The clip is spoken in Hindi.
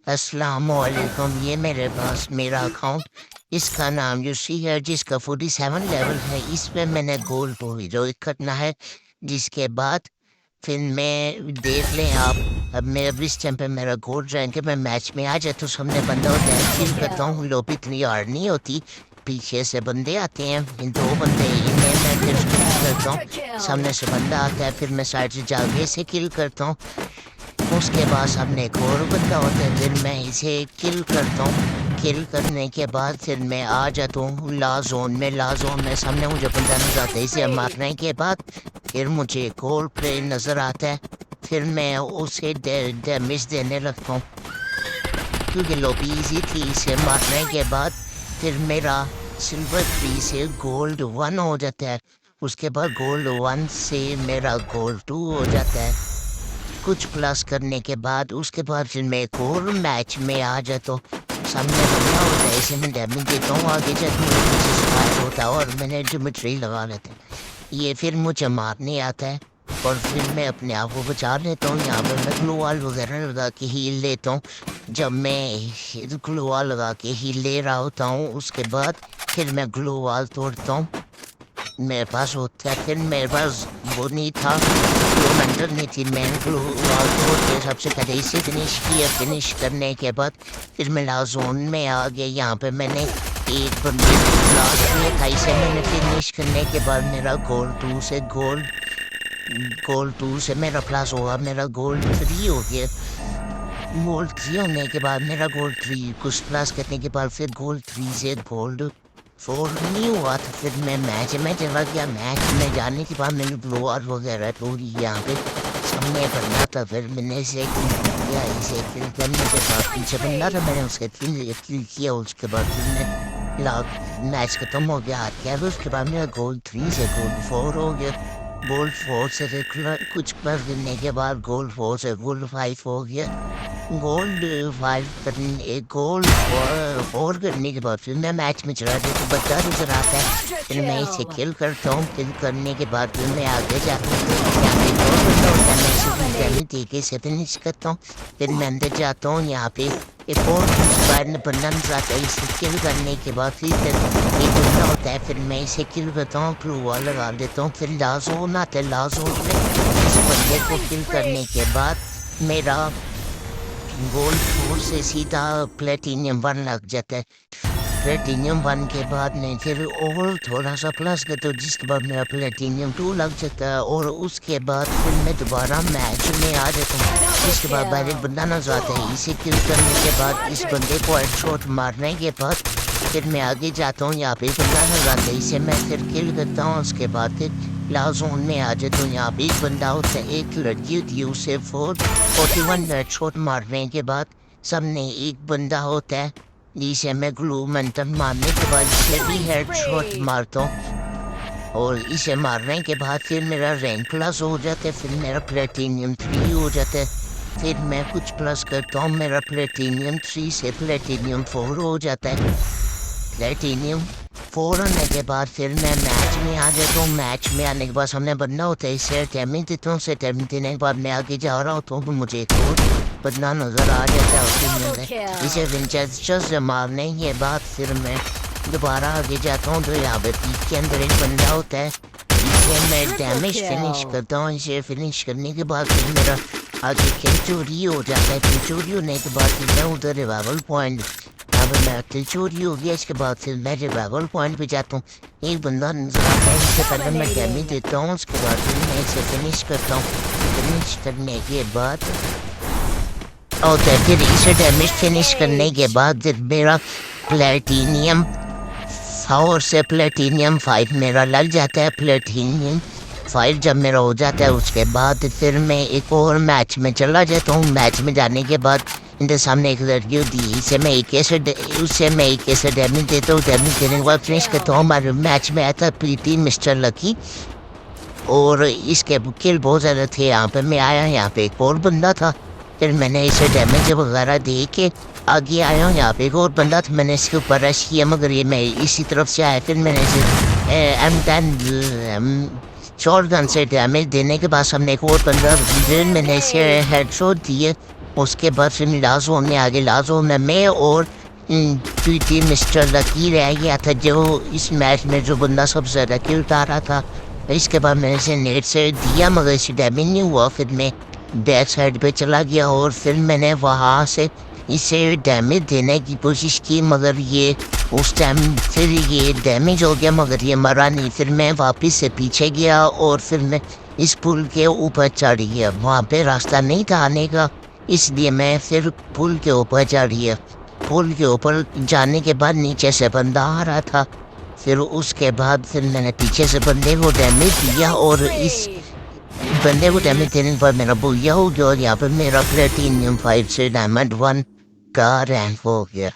अस्सलामुअलैकुम। ये मेरे पास मेरा अकाउंट, इसका नाम जो सी है, जिसका 47 लेवल है। इस पे मैंने गोल को हीरो करना है। जिसके बाद फिर मैं देख लें आप। अब मैं अब इस टाइम पे मेरा गोल रैंक है। मैं मैच में आ जाए तो सामने बंदा होता है, किल करता हूँ। लोग इतनी हार्ड नहीं होती। पीछे से बंदे आते हैं, इन दो बंदे इन्हें मैं फिर किल करता हूँ। सामने से बंदा आता है, फिर मैं साइड से जाके से किल करता हूँ। उसके बाद सामने एक और बंदा होता है, फिर मैं इसे किल करता हूँ। किल करने के बाद फिर मैं आ जाता हूँ ला जोन में। ला जोन में सामने मुझे बंदा नजर आता है। इसे मारने के बाद फिर मुझे एक और प्लेयर नजर आता है। फिर मैं उसे डैमेज देने लगता हूँ, क्योंकि लॉबी इजी थी। इसे मारने के बाद फिर मेरा सिल्वर 3 से गोल्ड 1 हो जाता है। उसके बाद गोल्ड 1 से मेरा गोल्ड 2 हो जाता है। कुछ प्लस करने के बाद उसके बाद फिर मैं एक और मैच में आ जाता हूँ। सामने बंदा होता है, इसे मैं डैमेज देता हूँ। आगे जाके मेरे पीछे से फायर होता है और मैंने ज्योमेट्री लगा लेते हैं। ये फिर मुझे मारने आता है और फिर मैं अपने आप को बचा लेता हूँ। यहाँ पर मैं ग्लू वॉल वगैरह लगा के हील लेता हूँ। जब मैं ग्लू वॉल लगा के हील ले रहा होता हूँ, उसके बाद फिर मैं ग्लू वॉल तोड़ता हूँ। मेरे पास होता है, फिर मेरे पास वो नहीं था, वो मेंटल नहीं थी। मैंने वॉल तोड़ के सबसे पहले इसे फिनिश किया। फिनिश करने के बाद फिर मैं लास्ट जोन में आ गया। यहाँ पे मैंने एक बंदे लास्ट किया था। इसे मैंने फिनिश करने के बाद मेरा गोल टू से मेरा प्लस होगा, मेरा गोल 3 हो गया। गोल 3 होने के बाद मेरा गोल 3 कुछ प्लस करने के बाद फिर गोल 3 से गोल्ड 4 नहीं हुआ था। फिर मैं मैच में चला गया। मैच में जाने के बाद मैंने ब्लोअर वगैरह तोड़ी। यहाँ पे सामने बंदा था, फिर मैंने इसे किया। इसे किल करने के बाद पीछे बंदा था, मैंने उसके किल किया। उसके बाद फिर मैं मैच खत्म हो गया, हार गया। फिर उसके बाद मेरा गोल 3 से गोल 4 हो गया। गोल 4 से कुछ कर देने के बाद गोल 4 से गोल 5 हो गया। गोल्ड 5 करने गोल 4 करने के बाद फिर मैं मैच में चला गया। तो बच्चा नजर आता है, फिर मैं इसे किल करता हूँ। किल करने के बाद फिर मैं आगे जाता हूँ। यहाँ पे एक और बंदा होता है, मैं इसे डैमेज दे के इसे फिनिश करता हूँ। फिर मैं अंदर जाता हूँ। यहाँ पे एक और बंदा नजर आता है। इसे किल करने के बाद फिर एक बंदा होता है, फिर मैं इसे किल करता हूँ। क्लू वॉल लगा देता हूँ। फिर लाजोन आता है। लाजोन में इस बंदे को किल करने के बाद मेरा गोल्ड 4 से सीधा प्लेटिनियम 1 लग जाता है। प्लेटिनियम 1 के बाद में फिर और थोड़ा सा प्लस कर तो जिसके बाद मेरा प्लेटिनियम 2 लग जाता है। और उसके बाद फिर मैं दोबारा मैच में आ जाता हूँ। जिसके बाद बाहर एक बंदा नजर आता है। इसे किल करने के बाद इस बंदे को हेडशॉट मारने के बाद फिर मैं आगे जाता हूँ। यहाँ पे बंदा नजर आता है, इसे मैं फिर किल करता हूँ। उसके बाद फिर लाजोन में आ जाता हूँ। यहाँ पे एक बंदा होता है, एक लड़की होती है। उसे 41 हेडशॉट मारने के बाद सामने एक बंदा होता है, जिसे मैं ग्लू मंथन मारने के बाद इसे भी हेडशॉट मारता हूँ। और इसे मारने के बाद फिर मेरा रैंक प्लस हो जाता है। फिर मेरा प्लेटिनियम 3 हो जाता है। फिर मैं कुछ प्लस करता हूँ, मेरा प्लेटिनियम 3 से प्लेटिनियम 4 हो जाता है। प्लेटिनियम 4 होने के बाद फिर मैं मैच में आ जाता हूँ। मैच में आने के बाद सामने बंदा होता है, इसे डैमेज देता हूँ। उसे डैमेज देने के बाद मैं आगे जा रहा होता हूँ, तो मुझे एक और बंदा नजर आ जाता है। इसे विंचेस्टर से मारने के बाद फिर मैं दोबारा आगे जाता हूँ। तो यहाँ पे पीक के अंदर एक बंदा होता है, इसे मैं डैमेज फिनिश करता हूँ। इसे फिनिश करने के बाद फिर मेरा आगे किल चोरी हो जाता है। किल चोरी होने के बाद फिर मैं उधर रिवाइवल पॉइंट, अब मैं किल चोरी हो गया। इसके बाद फिर मैं रिवाइवल पॉइंट पे जाता हूँ। एक बंदा नजर आता है, इससे पहले मैं डैमेज देता हूँ। उसके बाद फिर मैं इसे फिनिश करता हूँ। फिनिश करने के बाद होता है, फिर इसे डैमेज फिनिश करने के बाद फिर मेरा प्लेटिनियम 4 से प्लेटिनियम 5 मेरा लग जाता है। प्लेटिनियम 5 जब मेरा हो जाता है, उसके बाद फिर मैं एक और मैच में चला जाता हूँ। मैच में जाने के बाद इनके सामने एक लड़की होती है, उससे मैं एक ऐसे डैमेज देता हूँ। डैमेज देने के बाद फिनिश करता हूँ। हमारे मैच में आया था प्रीति मिस्टर लकी, और इसके किल बहुत ज़्यादा थे। यहाँ पे मैं आया, यहाँ पे एक और बंदा था। फिर मैंने इसे डैमेज वगैरह दे के आगे आया हूँ। यहाँ पे एक और बंदा था, मैंने इसके ऊपर रश किया, मगर ये मैं इसी तरफ से आया। फिर मैंने इसे M10 शॉर्ट गन से डैमेज देने के बाद सामने एक और बंदा, फिर मैंने इसे हेडशॉट दिए उसके बाद फिर लाजो में आगे लाजो में मैं और ट्वीटी मिस्टर लकी रह गया था जो इस मैच में जो बंदा सबसे ज़्यादा किल उतारा था। इसके बाद मैंने इसे नेट से दिया मगर इसे डैमेज नहीं हुआ। फिर मैं बैक साइड पे चला गया और फिर मैंने वहाँ से इसे डैमेज देने की कोशिश की मगर ये उस टाइम फिर ये डैमेज हो गया मगर ये मरा नहीं। फिर मैं वापस से पीछे गया और फिर मैं इस पुल के ऊपर चढ़ गया। वहाँ पे रास्ता नहीं था आने का, इसलिए मैं फिर पुल के ऊपर चढ़ गया। पुल के ऊपर जाने के बाद नीचे से बंदा आ रहा था। फिर उसके बाद फिर मैंने पीछे से बंदे को डैमेज दिया और इस बंदे को डैमेज देने के बाद मेरा बुया हो गया और यहाँ पर मेरा प्लेटिनियम 5 से डायमंड 1 का रैंक हो गया।